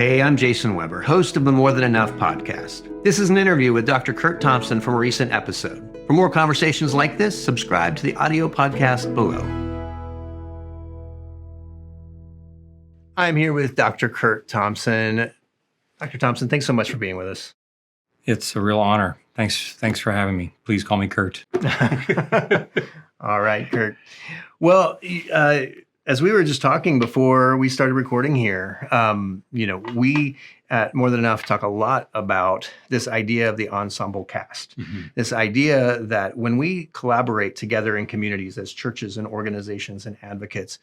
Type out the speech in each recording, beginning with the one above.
Hey, I'm Jason Weber, host of the More Than Enough podcast. This is an interview with Dr. Curt Thompson from a recent episode. For more conversations like this, subscribe to the audio podcast below. I'm here with Dr. Curt Thompson. Dr. Thompson, thanks so much for being with us. It's a real honor. Thanks for having me. Please call me Curt. All right, Curt. Well, as we were just talking before we started recording here, we at More Than Enough talk a lot about this idea of the ensemble cast. Mm-hmm. This idea that when we collaborate together in communities as churches and organizations and advocates,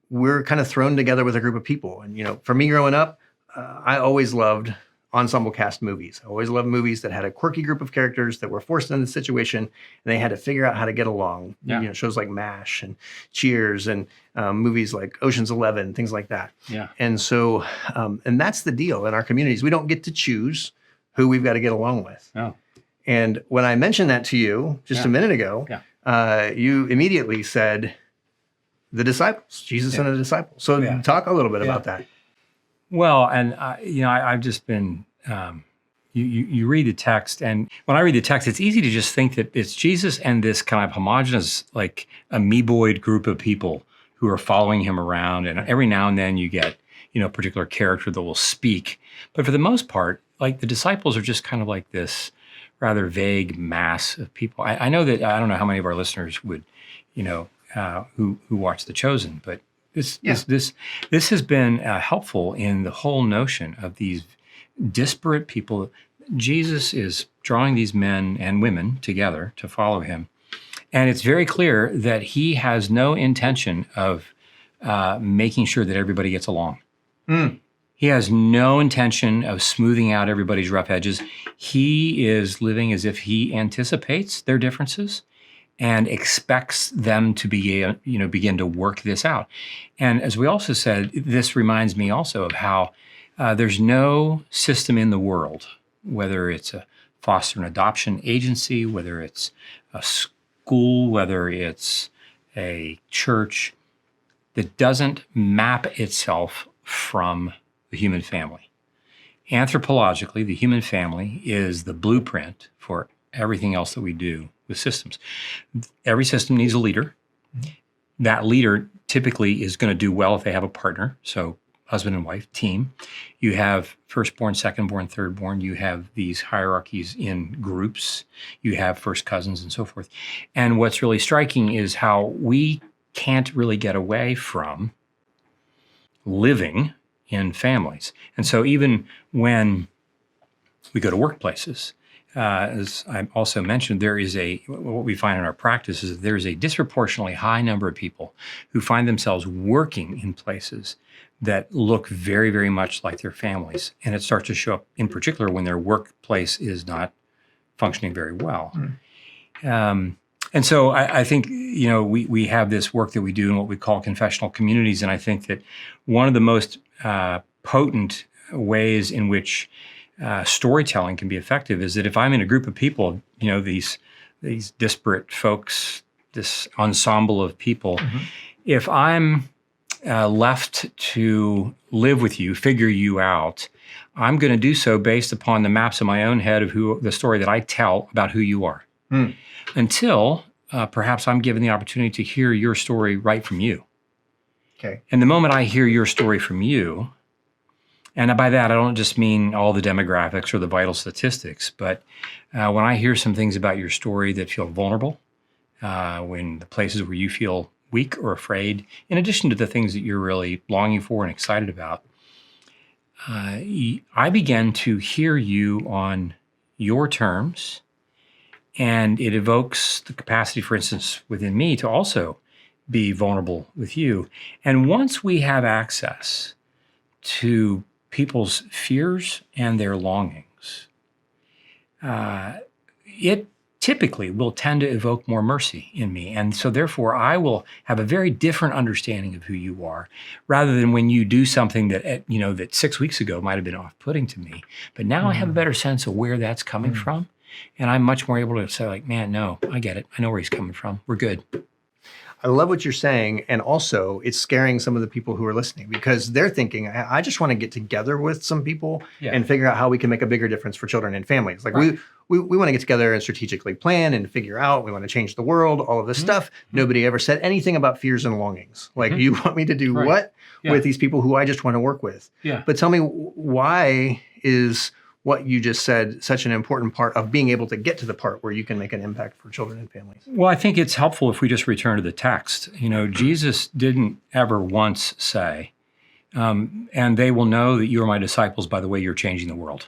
we're kind of thrown together with a group of people. And, for me growing up, I always loved ensemble cast movies. I always loved movies that had a quirky group of characters that were forced into the situation and they had to figure out how to get along. Yeah. Shows like MASH and Cheers and movies like Ocean's 11, things like that. Yeah. And so, and that's the deal in our communities. We don't get to choose who we've got to get along with. Oh. And when I mentioned that to you just a minute ago, you immediately said the disciples, Jesus and the disciples. So talk a little bit about that. Well, and I've just been. You read the text, and when I read the text, it's easy to just think that it's Jesus and this kind of homogenous, like amoeboid group of people who are following him around. And every now and then you get, a particular character that will speak. But for the most part, like the disciples are just kind of like this rather vague mass of people. I know that I don't know how many of our listeners would, who watch The Chosen, but. This has been helpful in the whole notion of these disparate people. Jesus is drawing these men and women together to follow him. And it's very clear that he has no intention of making sure that everybody gets along. Mm. He has no intention of smoothing out everybody's rough edges. He is living as if he anticipates their differences and expects them to begin to work this out. And as we also said, this reminds me also of how there's no system in the world, whether it's a foster and adoption agency, whether it's a school, whether it's a church, that doesn't map itself from the human family. Anthropologically, the human family is the blueprint for everything else that we do with systems. Every system needs a leader. Mm-hmm. That leader typically is going to do well if they have a partner. So husband and wife, team. You have firstborn, secondborn, thirdborn. You have these hierarchies in groups. You have first cousins and so forth. And what's really striking is how we can't really get away from living in families. And so even when we go to workplaces, as I also mentioned, what we find in our practice is that there is a disproportionately high number of people who find themselves working in places that look very, very much like their families. And it starts to show up in particular when their workplace is not functioning very well. Mm. And so I think, we have this work that we do in what we call confessional communities. And I think that one of the most potent ways in which storytelling can be effective is that if I'm in a group of people, these disparate folks, this ensemble of people, mm-hmm. if I'm left to live with you, figure you out, I'm going to do so based upon the maps in my own head of the story that I tell about who you are. Mm. Until perhaps I'm given the opportunity to hear your story right from you. Okay. And the moment I hear your story from you, and by that, I don't just mean all the demographics or the vital statistics, but when I hear some things about your story that feel vulnerable, when the places where you feel weak or afraid, in addition to the things that you're really longing for and excited about, I begin to hear you on your terms, and it evokes the capacity, for instance, within me to also be vulnerable with you. And once we have access to people's fears and their longings, it typically will tend to evoke more mercy in me. And so therefore, I will have a very different understanding of who you are, rather than when you do something that, that 6 weeks ago might have been off-putting to me. But now I have a better sense of where that's coming from. And I'm much more able to say, like, man, no, I get it. I know where he's coming from. We're good. I love what you're saying. And also, it's scaring some of the people who are listening because they're thinking, I just want to get together with some people and figure out how we can make a bigger difference for children and families. Like we want to get together and strategically plan and figure out, we want to change the world, all of this stuff. Nobody ever said anything about fears and longings. Like, you want me to do what with these people who I just want to work with? Yeah. But tell me, why is what you just said such an important part of being able to get to the part where you can make an impact for children and families? Well, I think it's helpful if we just return to the text. Jesus didn't ever once say, and they will know that you are my disciples by the way you're changing the world.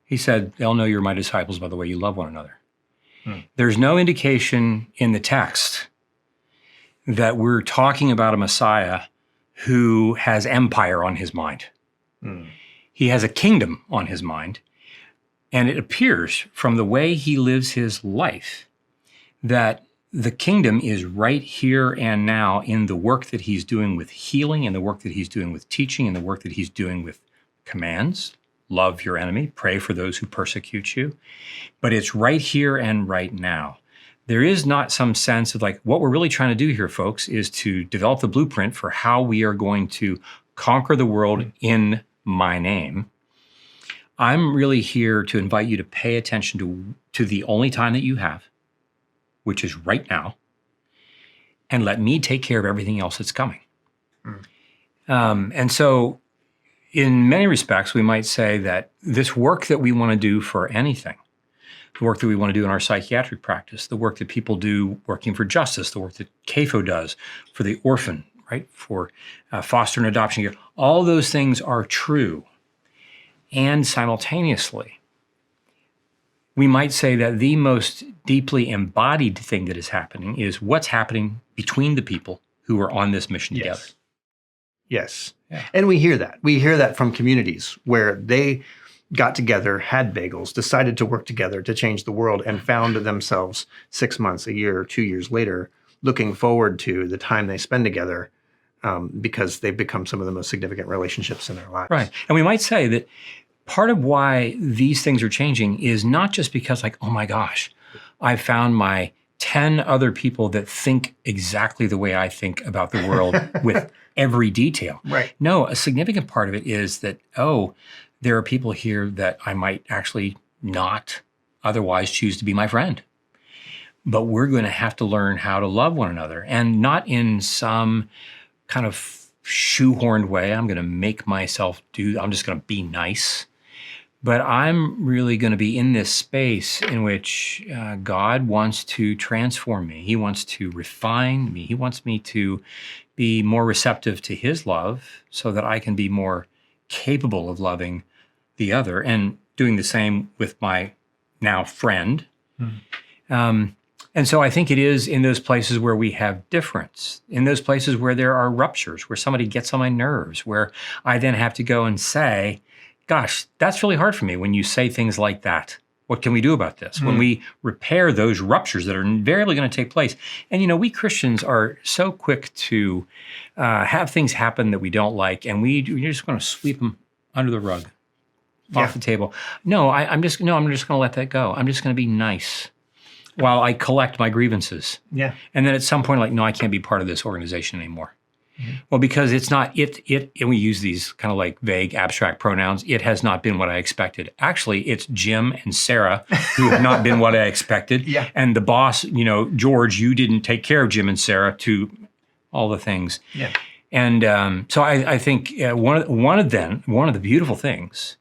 He said, they'll know you're my disciples by the way you love one another. There's no indication in the text that we're talking about a Messiah who has empire on his mind. He has a kingdom on his mind. And it appears from the way he lives his life that the kingdom is right here and now in the work that he's doing with healing, and the work that he's doing with teaching, and the work that he's doing with commands. Love your enemy, pray for those who persecute you. But it's right here and right now. There is not some sense of like, what we're really trying to do here, folks, is to develop the blueprint for how we are going to conquer the world in my name. I'm really here to invite you to pay attention to the only time that you have, which is right now, and let me take care of everything else that's coming. And so in many respects, we might say that this work that we want to do for anything, the work that we want to do in our psychiatric practice, the work that people do working for justice, the work that CAFO does for the orphan, right, for foster and adoption care, all those things are true. And simultaneously, we might say that the most deeply embodied thing that is happening is what's happening between the people who are on this mission together. Yes. Yeah. And we hear that. We hear that from communities where they got together, had bagels, decided to work together to change the world, and found themselves 6 months, a year, 2 years later, looking forward to the time they spend together because they've become some of the most significant relationships in their lives. Right. And we might say that part of why these things are changing is not just because like, oh my gosh, I found my 10 other people that think exactly the way I think about the world with every detail. Right. No, a significant part of it is that, there are people here that I might actually not otherwise choose to be my friend. But we're going to have to learn how to love one another, and not in some kind of shoehorned way. I'm going to make myself I'm just going to be nice. But I'm really going to be in this space in which God wants to transform me. He wants to refine me. He wants me to be more receptive to his love so that I can be more capable of loving the other and doing the same with my now friend. And so I think it is in those places where we have difference, in those places where there are ruptures, where somebody gets on my nerves, where I then have to go and say, gosh, that's really hard for me when you say things like that. What can we do about this? When we repair those ruptures that are invariably going to take place. And, we Christians are so quick to have things happen that we don't like, and we're just going to sweep them under the rug, off the table. No, I'm just going to let that go. I'm just going to be nice while I collect my grievances. Yeah. And then at some point, like, no, I can't be part of this organization anymore. Well, because it's not it, and we use these kind of like vague abstract pronouns. It has not been what I expected. Actually, it's Jim and Sarah who have not been what I expected. Yeah. And the boss, George, you didn't take care of Jim and Sarah, to all the things. Yeah. And so I think one of the beautiful things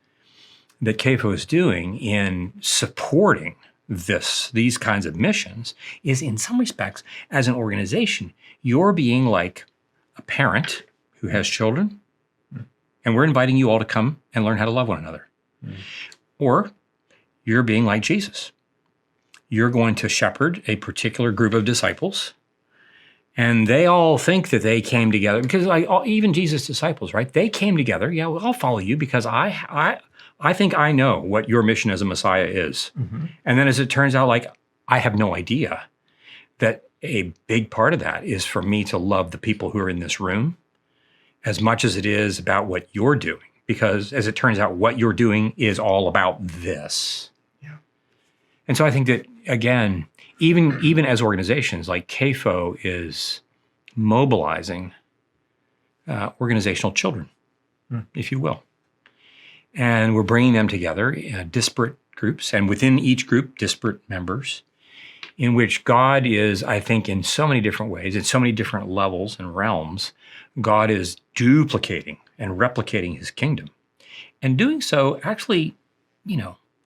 that CAFO is doing in supporting these kinds of missions is, in some respects, as an organization, you're being like a parent who has children, and we're inviting you all to come and learn how to love one another. Or you're being like Jesus. You're going to shepherd a particular group of disciples, and they all think that they came together, because even Jesus' disciples, right? They came together. Yeah, well, I'll follow you because I think I know what your mission as a Messiah is. And then as it turns out, like, I have no idea that a big part of that is for me to love the people who are in this room as much as it is about what you're doing. Because as it turns out, what you're doing is all about this. Yeah. And so I think that, again, even as organizations, like CAFO is mobilizing organizational children, if you will. And we're bringing them together, disparate groups, and within each group, disparate members, in which God is, I think, in so many different ways, in so many different levels and realms, God is duplicating and replicating his kingdom. And doing so actually,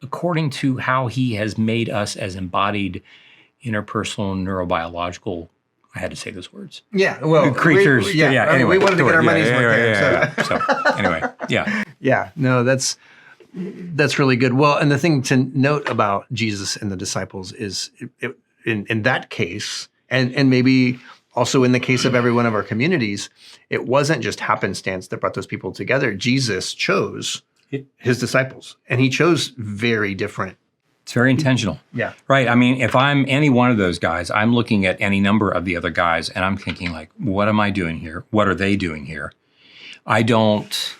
according to how he has made us as embodied interpersonal neurobiological, I had to say those words. Yeah, well, creatures. Anyway, we wanted to get our money's worth there. So anyway, yeah. Yeah, no, that's really good. Well, and the thing to note about Jesus and the disciples is in that case, and maybe also in the case of every one of our communities, it wasn't just happenstance that brought those people together. Jesus chose his disciples, and he chose very different. It's very intentional. Yeah. Right. I mean, if I'm any one of those guys, I'm looking at any number of the other guys and I'm thinking like, what am I doing here? What are they doing here? I don't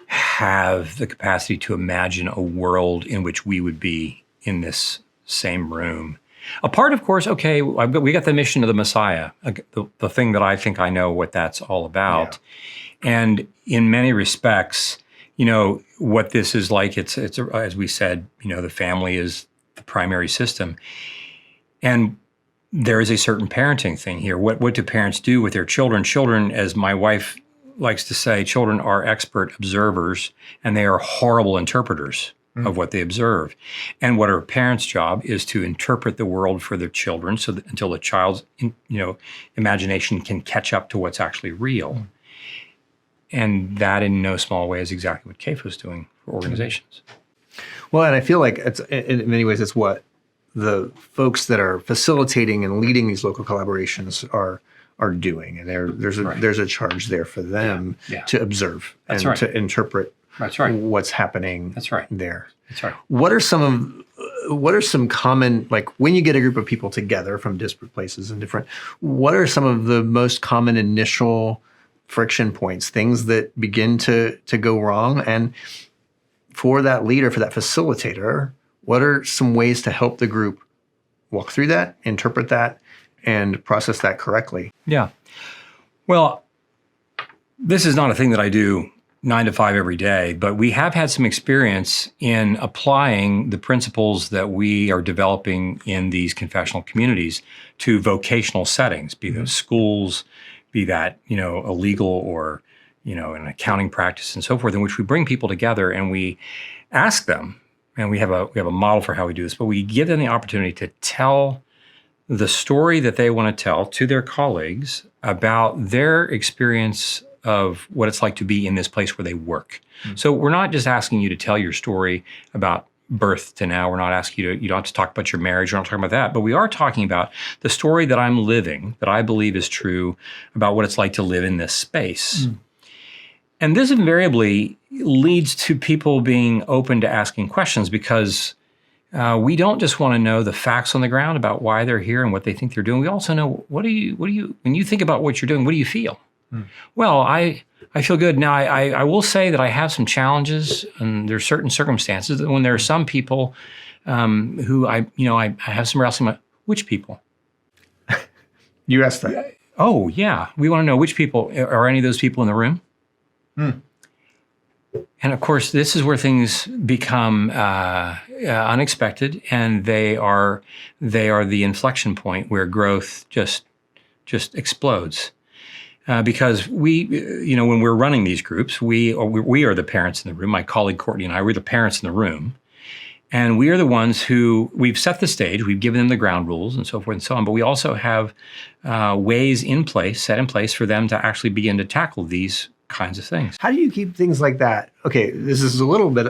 have the capacity to imagine a world in which we would be in this same room. A part, of course, okay, we got the mission of the Messiah, the thing that I think I know what that's all about. Yeah. And in many respects, what this is like, it's as we said, the family is the primary system. And there is a certain parenting thing here. What do parents do with their children? Children, as my wife likes to say, children are expert observers and they are horrible interpreters of what they observe. And what our parents' job is to interpret the world for their children so that until the child's imagination can catch up to what's actually real. And that in no small way is exactly what CAFO is doing for organizations. Well, and I feel like it's in many ways it's what the folks that are facilitating and leading these local collaborations are doing, and there's a charge there for them to observe and to interpret what's happening there. That's right. What are some common, like when you get a group of people together from disparate places and what are some of the most common initial friction points, things that begin to go wrong? And for that leader, for that facilitator, what are some ways to help the group walk through that, interpret that, and process that correctly? Yeah. Well, this is not a thing that I do 9 to 5 every day, but we have had some experience in applying the principles that we are developing in these confessional communities to vocational settings, be those schools, be that, a legal or, an accounting practice and so forth, in which we bring people together and we ask them, and we have a model for how we do this, but we give them the opportunity to tell the story that they want to tell to their colleagues about their experience of what it's like to be in this place where they work. So we're not just asking you to tell your story about birth to now. We're not asking you don't have to talk about your marriage. We're not talking about that. But we are talking about the story that I'm living, that I believe is true about what it's like to live in this space. And this invariably leads to people being open to asking questions because we don't just want to know the facts on the ground about why they're here and what they think they're doing. We also know, what do you, when you think about what you're doing, what do you feel? Well, I feel good. Now, I will say that I have some challenges, and there's certain circumstances that when there are some people who I have some wrestling with. Which people? You asked that. Oh, yeah. We want to know which people. Are any of those people in the room? And of course, this is where things become unexpected, and they are the inflection point where growth just explodes. Because we, when we're running these groups, we are the parents in the room. My colleague Courtney and I, we're the parents in the room. And we are the ones who, we've set the stage, we've given them the ground rules and so forth and so on, but we also have ways set in place for them to actually begin to tackle these kinds of things. How do you keep things like that? Okay, this is a little bit,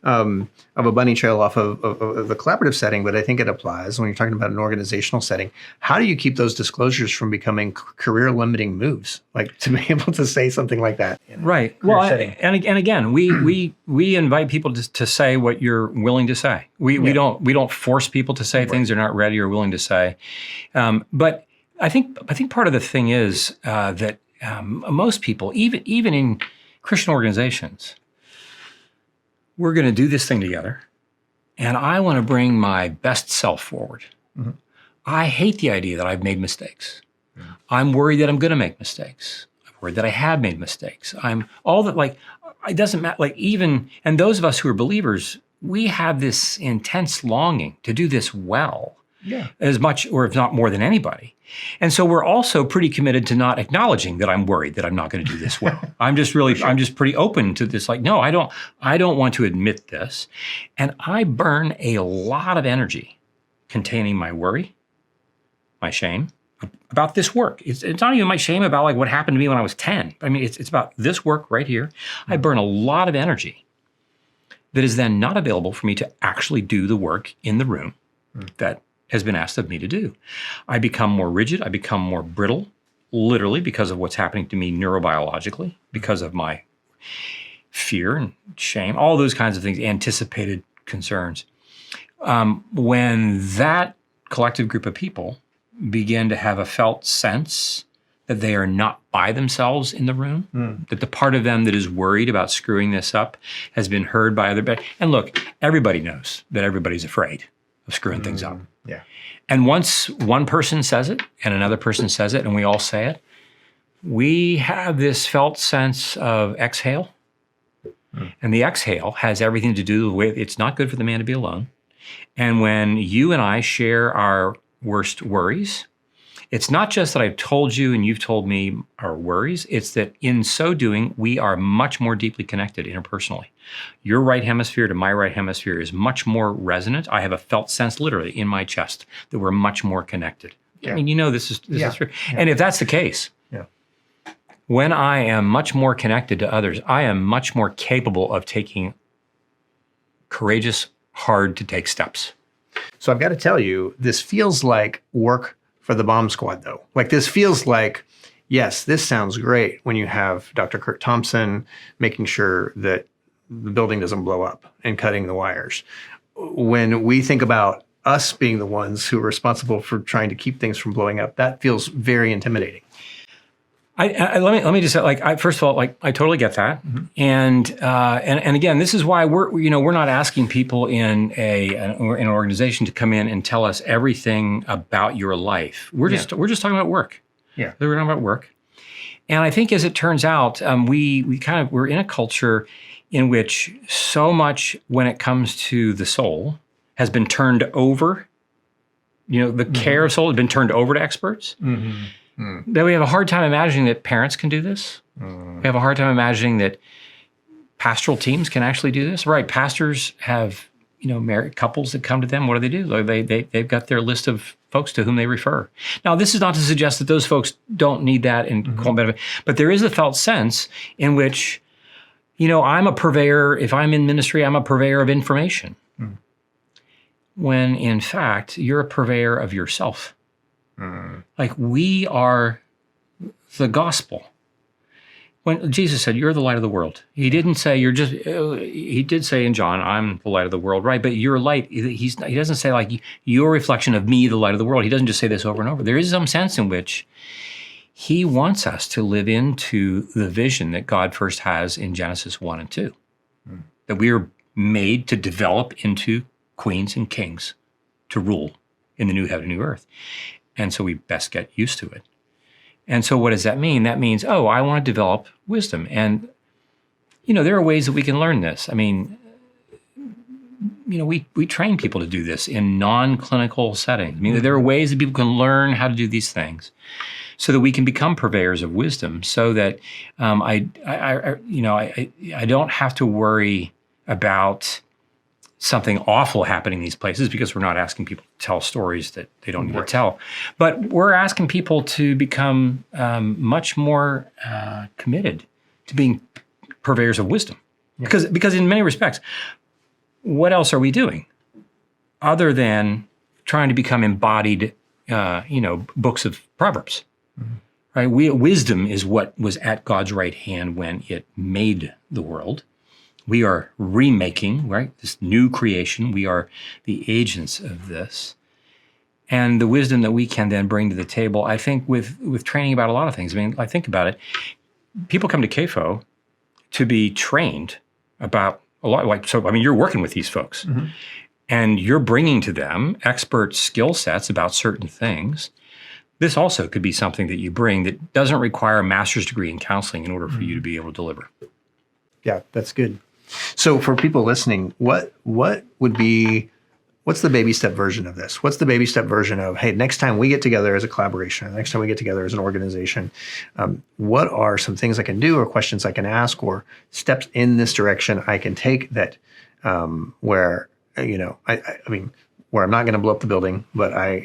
of a bunny trail off of the collaborative setting, but I think it applies when you're talking about an organizational setting. How do you keep those disclosures from becoming career-limiting moves, like to be able to say something like that? Right. Well, and again, we invite people to say what you're willing to say. We don't force people to say things they're not ready or willing to say. But I think part of the thing is that most people, even in Christian organizations, we're going to do this thing together, and I want to bring my best self forward. Mhm. I hate the idea that I've made mistakes. I'm worried that I'm going to make mistakes. I'm worried that I have made mistakes. I'm all that, like, it doesn't matter. Like, even, and those of us who are believers, we have this intense longing to do this well. Yeah. As much, or if not more than anybody. And so we're also pretty committed to not acknowledging that I'm worried that I'm not going to do this well. I'm just pretty open to this. Like, no, I don't want to admit this. And I burn a lot of energy containing my worry, my shame about this work. It's not even my shame about like what happened to me when I was 10. I mean, it's about this work right here. I burn a lot of energy that is then not available for me to actually do the work in the room that has been asked of me to do. I become more rigid. I become more brittle, literally because of what's happening to me neurobiologically, because of my fear and shame, all those kinds of things, anticipated concerns. When that collective group of people begin to have a felt sense that they are not by themselves in the room, that the part of them that is worried about screwing this up has been heard by other. And look, everybody knows that everybody's afraid of screwing things up. Yeah. And once one person says it and another person says it and we all say it, we have this felt sense of exhale. And the exhale has everything to do with it's not good for the man to be alone. And when you and I share our worst worries, it's not just that I've told you and you've told me our worries, it's that in so doing, we are much more deeply connected interpersonally. Your right hemisphere to my right hemisphere is much more resonant. I have a felt sense literally in my chest that we're much more connected. Yeah. I mean, this is true. Yeah. And if that's the case, when I am much more connected to others, I am much more capable of taking courageous, hard to take steps. So I've got to tell you, this feels like work for the bomb squad, though. Like, this feels like, yes, this sounds great when you have Dr. Curt Thompson making sure that the building doesn't blow up and cutting the wires. When we think about us being the ones who are responsible for trying to keep things from blowing up, that feels very intimidating. Let me just say, like, first of all, like, I totally get that, and again, this is why we're not asking people in an organization to come in and tell us everything about your life. We're just talking about work. Yeah, we're talking about work, and I think as it turns out, we're in a culture in which so much when it comes to the soul has been turned over. The care of soul has been turned over to experts. That we have a hard time imagining that parents can do this. We have a hard time imagining that pastoral teams can actually do this. Right? Pastors have married couples that come to them. What do? They've got their list of folks to whom they refer. Now, this is not to suggest that those folks don't need that and call benefit, but there is a felt sense in which I'm a purveyor. If I'm in ministry, I'm a purveyor of information. When in fact you're a purveyor of yourself. Like, we are the gospel. When Jesus said, "You're the light of the world," he didn't say he did say in John, "I'm the light of the world," right? But your light, he doesn't say like your reflection of me, the light of the world. He doesn't just say this over and over. There is some sense in which he wants us to live into the vision that God first has in Genesis 1 and 2. That we are made to develop into queens and kings to rule in the new heaven and new earth. And so we best get used to it. And so what does that mean? That means, I want to develop wisdom. And, there are ways that we can learn this. I mean, we train people to do this in non-clinical settings. I mean, there are ways that people can learn how to do these things so that we can become purveyors of wisdom, so that I don't have to worry about something awful happening in these places, because we're not asking people to tell stories that they don't need to tell. But we're asking people to become much more committed to being purveyors of wisdom. Yeah. Because in many respects, what else are we doing other than trying to become embodied, books of Proverbs? Right? Wisdom is what was at God's right hand when it made the world. We are remaking, right, this new creation. We are the agents of this. And the wisdom that we can then bring to the table, I think, with training about a lot of things. I mean, I think about it. People come to CAFO to be trained about a lot. You're working with these folks. and you're bringing to them expert skill sets about certain things, this also could be something that you bring that doesn't require a master's degree in counseling in order for you to be able to deliver. Yeah, that's good. So for people listening, what's the baby step version of this? What's the baby step version of, hey, next time we get together as a collaboration, next time we get together as an organization, what are some things I can do or questions I can ask or steps in this direction I can take that where, where I'm not going to blow up the building, but I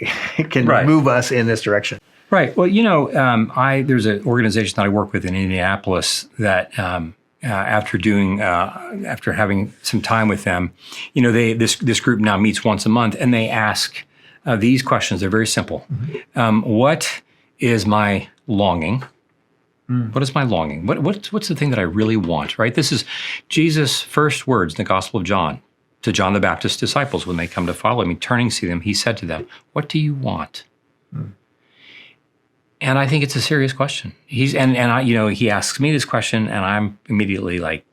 can move us in this direction. Right. Well, there's an organization that I work with in Indianapolis that after having some time with them, this group now meets once a month, and they ask these questions. They're very simple. What is my longing? What is my longing? What's the thing that I really want? Right. This is Jesus' first words in the Gospel of John to John the Baptist's disciples when they come to follow him. Turning to them, he said to them, "What do you want?" And I think it's a serious question. He asks me this question, and I'm immediately like,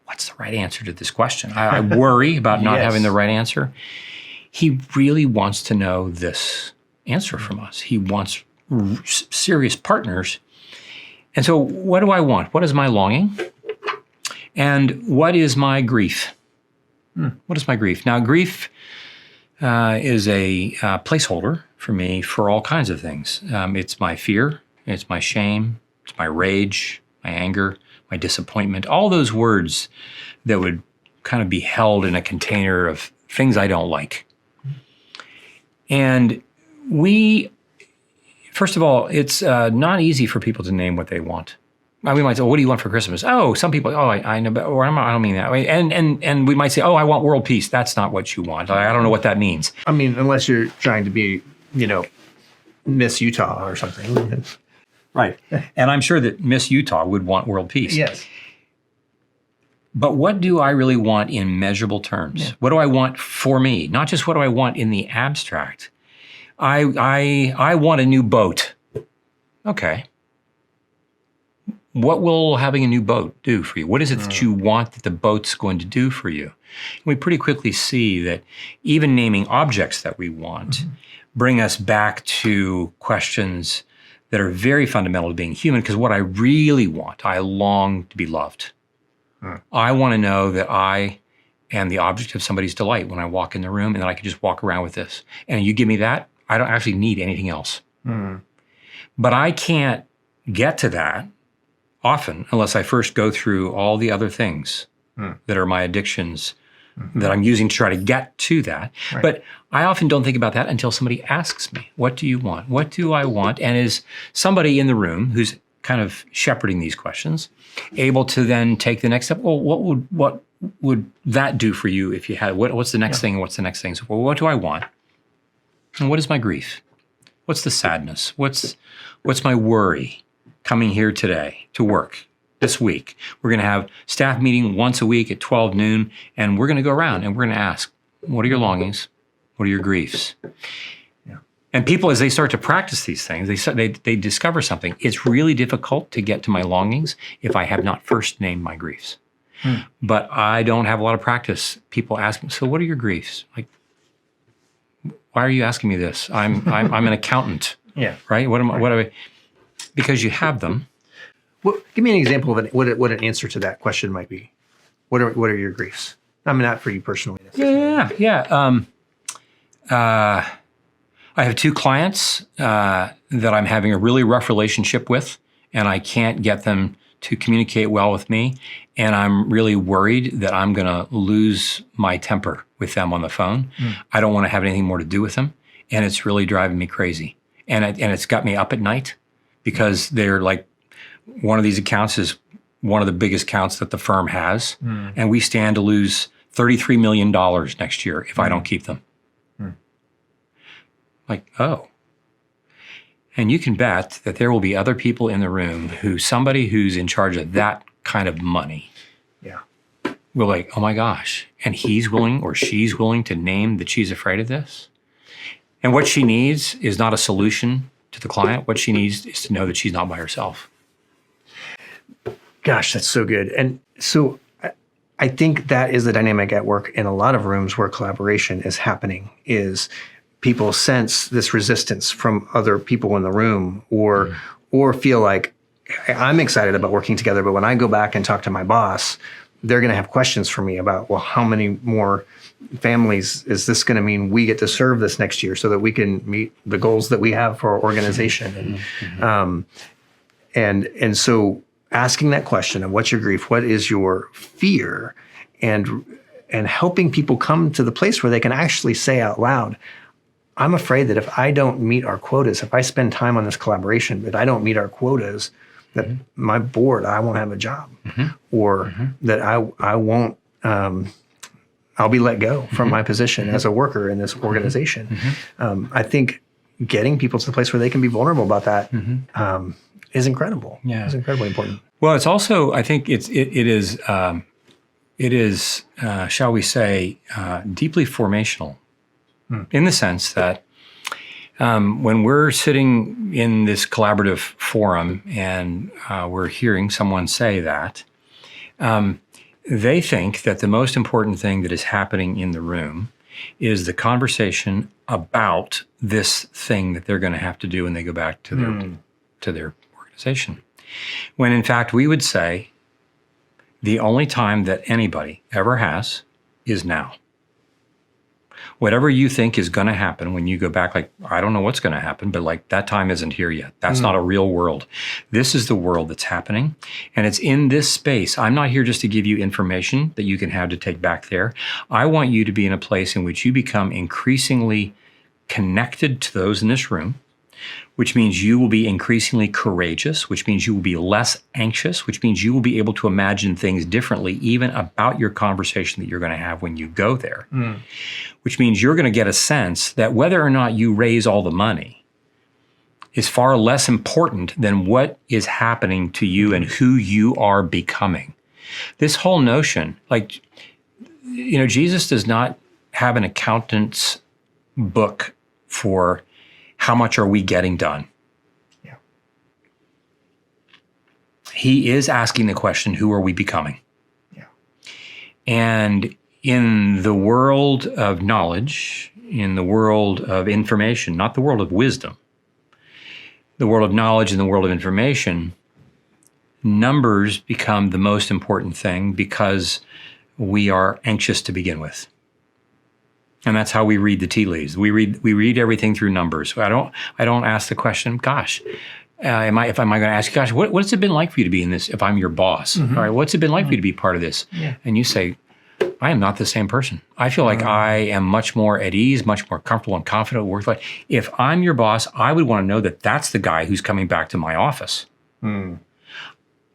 what's the right answer to this question? I worry about not having the right answer. He really wants to know this answer from us. He wants serious partners. And so what do I want? What is my longing? And what is my grief? What is my grief? Now, grief is a placeholder for me for all kinds of things. It's my fear, it's my shame, it's my rage, my anger, my disappointment, all those words that would kind of be held in a container of things I don't like. And first of all, it's not easy for people to name what they want. We might say, well, what do you want for Christmas? Oh, some people, I know, or I don't mean that way. And we might say, oh, I want world peace. That's not what you want. I don't know what that means. I mean, unless you're trying to be, Miss Utah or something. Right. And I'm sure that Miss Utah would want world peace. Yes. But what do I really want in measurable terms? Yeah. What do I want for me? Not just what do I want in the abstract. I want a new boat. Okay. What will having a new boat do for you? What is it that you want that the boat's going to do for you? And we pretty quickly see that even naming objects that we want bring us back to questions that are very fundamental to being human, because what I really want, I long to be loved. I want to know that I am the object of somebody's delight when I walk in the room, and that I can just walk around with this. And you give me that, I don't actually need anything else. But I can't get to that often unless I first go through all the other things that are my addictions that I'm using to try to get to that. Right. But I often don't think about that until somebody asks me, what do you want? What do I want? And is somebody in the room who's kind of shepherding these questions able to then take the next step? Well, what would that do for you if you had, what's the next thing and what's the next thing? So, well, what do I want? And what is my grief? What's the sadness? What's my worry coming here today to work this week? We're going to have staff meeting once a week at 12 noon, and we're going to go around and we're going to ask, what are your longings? What are your griefs? Yeah. And people, as they start to practice these things, they discover something. It's really difficult to get to my longings if I have not first named my griefs. But I don't have a lot of practice. People ask me, so what are your griefs? Like, why are you asking me this? I'm an accountant. Yeah. Right? What do I? Because you have them. Well, give me an example of what an answer to that question might be. What are your griefs? I mean, not for you personally. Yeah. I have two clients that I'm having a really rough relationship with, and I can't get them to communicate well with me. And I'm really worried that I'm going to lose my temper with them on the phone. I don't want to have anything more to do with them. And it's really driving me crazy. And it's got me up at night because they're like, one of these accounts is one of the biggest accounts that the firm has. And we stand to lose $33 million next year if I don't keep them. Like, oh. And you can bet that there will be other people in the room somebody who's in charge of that kind of money will like, oh my gosh. And he's willing or she's willing to name that she's afraid of this. And what she needs is not a solution to the client. What she needs is to know that she's not by herself. Gosh, that's so good. And so I think that is the dynamic at work in a lot of rooms where collaboration is happening, is people sense this resistance from other people in the room, or feel like I'm excited about working together, but when I go back and talk to my boss, they're going to have questions for me about, well, how many more families is this going to mean we get to serve this next year so that we can meet the goals that we have for our organization? And so asking that question of what's your grief, what is your fear, and helping people come to the place where they can actually say out loud, I'm afraid that if I don't meet our quotas, if I spend time on this collaboration, but I don't meet our quotas, that my board, I won't have a job, or that I won't, I'll be let go from my position as a worker in this organization. I think getting people to the place where they can be vulnerable about that is incredible. Yeah. It's incredibly important. Well, it's also, I think it is, shall we say, deeply formational in the sense that when we're sitting in this collaborative forum and we're hearing someone say that, they think that the most important thing that is happening in the room is the conversation about this thing that they're going to have to do when they go back to their organization. When in fact we would say the only time that anybody ever has is now. Whatever you think is going to happen when you go back, like, I don't know what's going to happen, but like that time isn't here yet. That's not a real world. This is the world that's happening. And it's in this space. I'm not here just to give you information that you can have to take back there. I want you to be in a place in which you become increasingly connected to those in this room, which means you will be increasingly courageous, which means you will be less anxious, which means you will be able to imagine things differently, even about your conversation that you're going to have when you go there, which means you're going to get a sense that whether or not you raise all the money is far less important than what is happening to you and who you are becoming. This whole notion, like, you know, Jesus does not have an accountant's book for how much are we getting done? Yeah. He is asking the question, who are we becoming? Yeah. And in the world of knowledge, in the world of information, not the world of wisdom, the world of knowledge and the world of information, numbers become the most important thing because we are anxious to begin with. And that's how we read the tea leaves. We read everything through numbers. I don't ask the question, gosh, am I going to ask you, gosh, what's it been like for you to be in this? If I'm your boss, all right, what's it been like for you to be part of this? Yeah. And you say, I am not the same person. I feel like I am much more at ease, much more comfortable and confident at work. If I'm your boss, I would want to know that that's the guy who's coming back to my office. You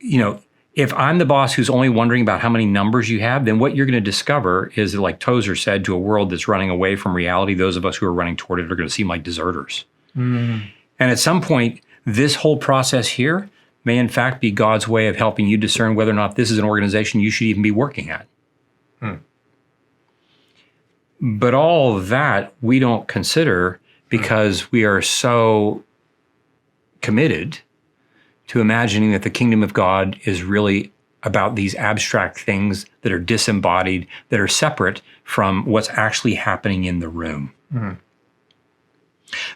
know, if I'm the boss who's only wondering about how many numbers you have, then what you're going to discover is that, like Tozer said, to a world that's running away from reality, those of us who are running toward it are going to seem like deserters. And at some point, this whole process here may in fact be God's way of helping you discern whether or not this is an organization you should even be working at. But all of that we don't consider because we are so committed to imagining that the kingdom of God is really about these abstract things that are disembodied, that are separate from what's actually happening in the room.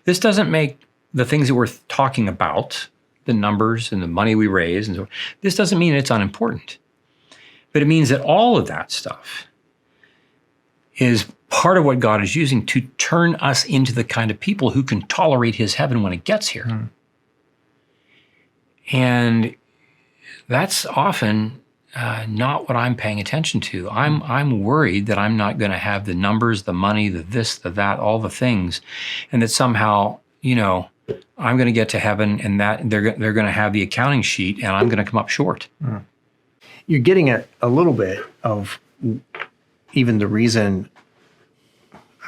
This doesn't make the things that we're talking about, the numbers and the money we raise, and so this doesn't mean it's unimportant. But it means that all of that stuff is part of what God is using to turn us into the kind of people who can tolerate his heaven when it gets here. And that's often not what I'm paying attention to. I'm worried that I'm not going to have the numbers, the money, the this, the that, all the things, and that somehow, you know, I'm going to get to heaven and that they're going to have the accounting sheet and I'm going to come up short. You're getting at a little bit of even the reason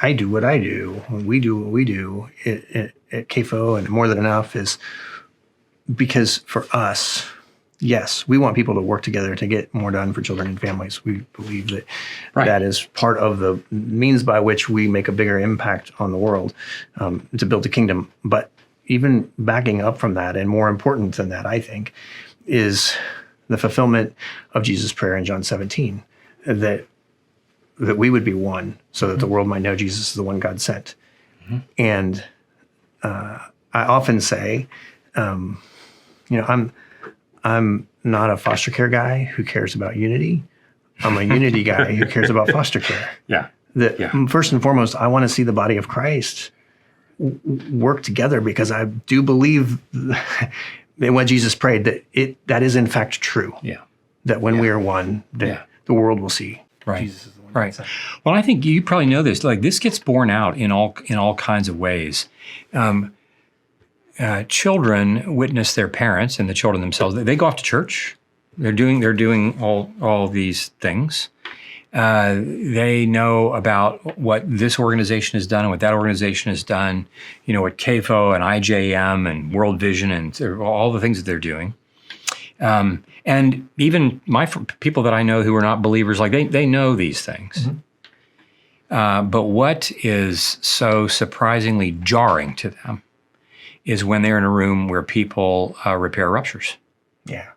I do what I do, we do what we do at CAFO and More Than Enough is because for us, yes, we want people to work together to get more done for children and families. We believe that that is part of the means by which we make a bigger impact on the world to build a kingdom. But even backing up from that, and more important than that, I think, is the fulfillment of Jesus' prayer in John 17. that we would be one, so that the world might know Jesus is the one God sent. And I often say, I'm not a foster care guy who cares about unity. I'm a unity guy who cares about foster care. Yeah. First and foremost, I want to see the body of Christ work together, because I do believe in what Jesus prayed, that is in fact true. Yeah. That when we are one, that the world will see Jesus is the one. Right. Well, I think you probably know this. Like, this gets borne out in all kinds of ways. Children witness their parents, and the children themselves. They go off to church. They're doing all these things. They know about what this organization has done and what that organization has done. What CAFO and IJM and World Vision and all the things that they're doing. And even people that I know who are not believers, like they know these things. But what is so surprisingly jarring to them is when they're in a room where people repair ruptures. Yeah.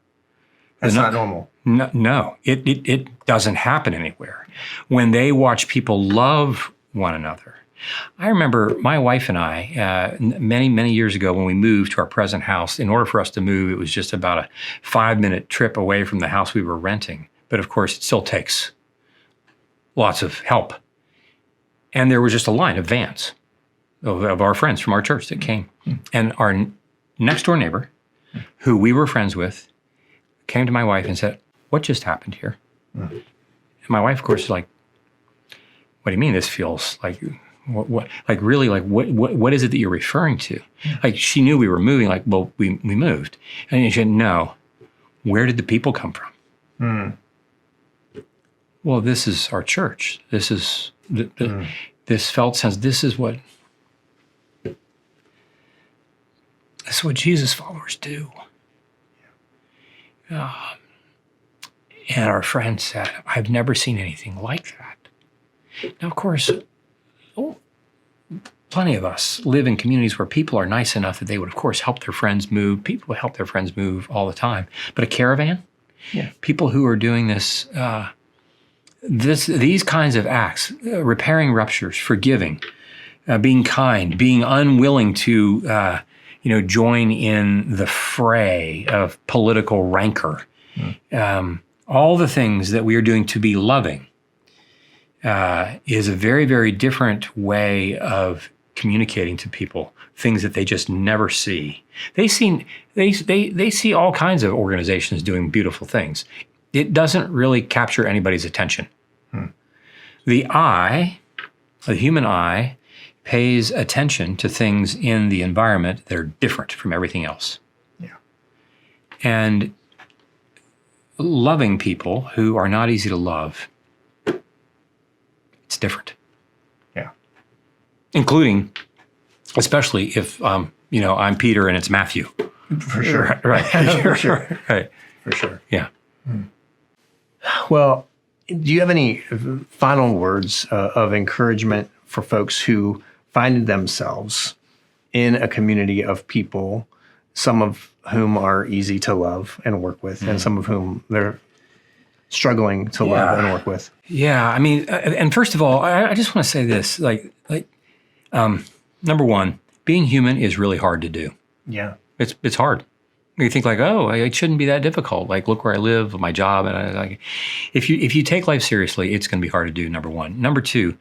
That's not normal. No, it doesn't happen anywhere. When they watch people love one another. I remember my wife and I, many years ago, when we moved to our present house. In order for us to move, it was just about a 5-minute trip away from the house we were renting. But of course, it still takes lots of help. And there was just a line of vans of our friends from our church that came. And our next door neighbor, who we were friends with, came to my wife and said, "What just happened here?" And my wife, of course, is like, "What do you mean? This feels like..." What is it that you're referring to? Like, she knew we were moving. Like, well, we moved, and she said, "No, where did the people come from?" Well, this is our church. This is this felt sense. This is what Jesus followers do. And our friend said, "I've never seen anything like that." Now, of course, plenty of us live in communities where people are nice enough that they would, of course, help their friends move. People would help their friends move all the time. But a caravan? Yeah. People who are doing this, these kinds of acts, repairing ruptures, forgiving, being kind, being unwilling to, join in the fray of political rancor, all the things that we are doing to be loving, is a very, very different way of communicating to people things that they just never see. They see all kinds of organizations doing beautiful things. It doesn't really capture anybody's attention. The human eye, pays attention to things in the environment that are different from everything else. Yeah. And loving people who are not easy to love, it's different. Yeah. Including, especially if, I'm Peter and it's Matthew. For sure. Right. For sure. Right. For sure. Yeah. Well, do you have any final words of encouragement for folks who find themselves in a community of people, some of whom are easy to love and work with, and some of whom they're struggling to love and work with? Yeah, I mean, and first of all, I just want to say this: number one, being human is really hard to do. Yeah, it's hard. You think like, oh, it shouldn't be that difficult. Like, look where I live, my job, and if you take life seriously, it's going to be hard to do. Number one. Number two,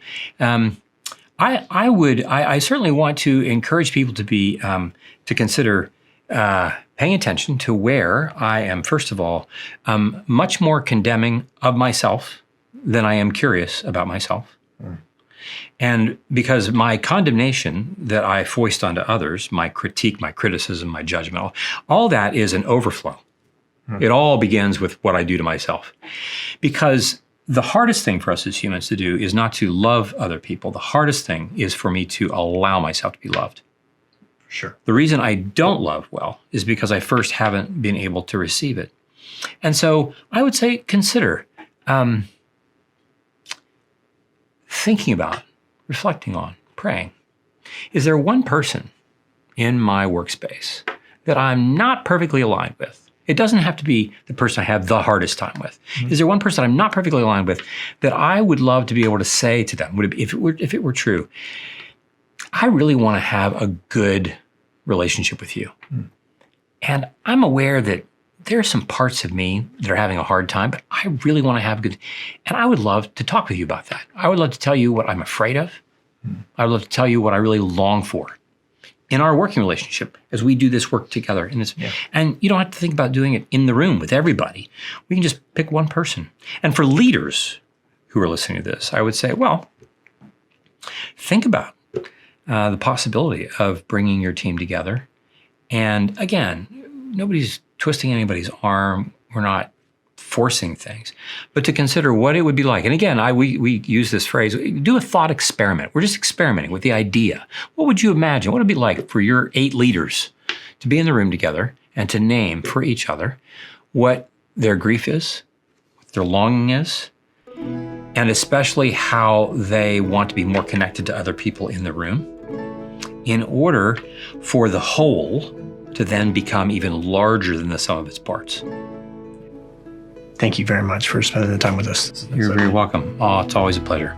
I certainly want to encourage people to be to consider paying attention to where I am. First of all, much more condemning of myself than I am curious about myself. And because my condemnation that I foist onto others, my critique, my criticism, my judgment, all that is an overflow. It all begins with what I do to myself. Because the hardest thing for us as humans to do is not to love other people. The hardest thing is for me to allow myself to be loved. Sure. The reason I don't love well is because I first haven't been able to receive it. And so I would say consider thinking about, reflecting on, praying. Is there one person in my workspace that I'm not perfectly aligned with? It doesn't have to be the person I have the hardest time with. Is there one person I'm not perfectly aligned with that I would love to be able to say to them, if it were true, I really want to have a good relationship with you. And I'm aware that there are some parts of me that are having a hard time, but I really want to have good, and I would love to talk with you about that. I would love to tell you what I'm afraid of. I would love to tell you what I really long for in our working relationship as we do this work together. And you don't have to think about doing it in the room with everybody. We can just pick one person. And for leaders who are listening to this, I would say, well, think about the possibility of bringing your team together. And again, nobody's twisting anybody's arm. We're not forcing things, but to consider what it would be like. And again, we use this phrase, do a thought experiment. We're just experimenting with the idea. What would you imagine? What would it be like for your 8 leaders to be in the room together and to name for each other what their grief is, what their longing is, and especially how they want to be more connected to other people in the room in order for the whole to then become even larger than the sum of its parts. Thank you very much for spending the time with us. You're very welcome. Oh, it's always a pleasure.